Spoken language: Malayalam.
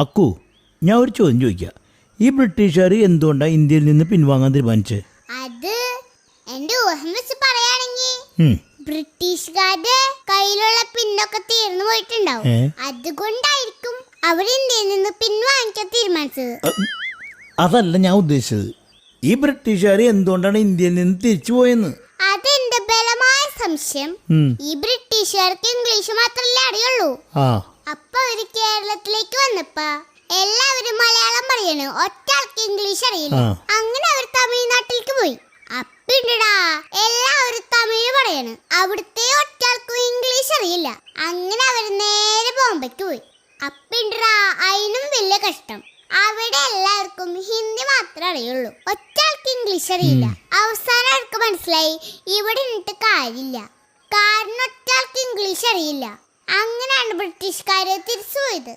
അക്കു, ഞാൻ ഒരു ചോദ്യം ചോദിക്കാം. ഈ ബ്രിട്ടീഷുകാർ എന്തുകൊണ്ടാണ് ഇന്ത്യയിൽ നിന്ന് പിൻവാങ്ങാൻ തീരുമാനിച്ചത്? അത് എന്റെ ഊഹം വെച്ച് പറയുകയാണെങ്കിൽ ബ്രിട്ടീഷുകാരുടെ കയ്യിലുള്ള പിന്നൊക്കെ തീർന്നു പോയിട്ടുണ്ടാവും. അതുകൊണ്ടായിരിക്കും അവർ ഇന്ത്യയിൽ നിന്ന് പിൻവാങ്ങിക്കാൻ തീരുമാനിച്ചത്. അതല്ല ഞാൻ ഉദ്ദേശിച്ചത്. ഈ ബ്രിട്ടീഷുകാർ എന്തുകൊണ്ടാണ് ഇന്ത്യയിൽ നിന്ന് തിരിച്ചു പോയെന്ന്. അതെന്റെ ബലമായ സംശയം. ഈ ബ്രിട്ടീഷുകാർക്ക് ഇംഗ്ലീഷ് മാത്രമല്ലേ അറിയുള്ളൂ. അപ്പൊ അവര് കേരളത്തിലേക്ക് വന്നപ്പോ എല്ലാവരും മലയാളം പറയണു, ഒറ്റ ആൾക്ക് ഇംഗ്ലീഷ് അറിയില്ല. അങ്ങനെ അവർ തമിഴ്നാട്ടിലേക്ക് പോയി. അപ്പിണ്ടടാ എല്ലാവരും തമിഴ് പറയണ്, അവിടുത്തെ ഒറ്റ ആൾക്കും ഇംഗ്ലീഷ് അറിയില്ല. അങ്ങനെ അവർ നേരെ ബോംബെക്ക് പോയി. അപ്പിണ്ടടാ അതിനും വലിയ കഷ്ടം. അവിടെ എല്ലാവർക്കും ഹിന്ദി മാത്രമേ അറിയുള്ളൂ, ഒറ്റ ആൾക്ക് ഇംഗ്ലീഷ് അറിയില്ല. അവസാനം അവർക്ക് മനസ്സിലായി ഇവിടെ നിന്നിട്ട് കാര്യമില്ല, കാരണം ഒറ്റ ആൾക്ക് ഇംഗ്ലീഷ് അറിയില്ല. അങ്ങനെയാണ് ബ്രിട്ടീഷുകാര് തിരിച്ചു പോയത്.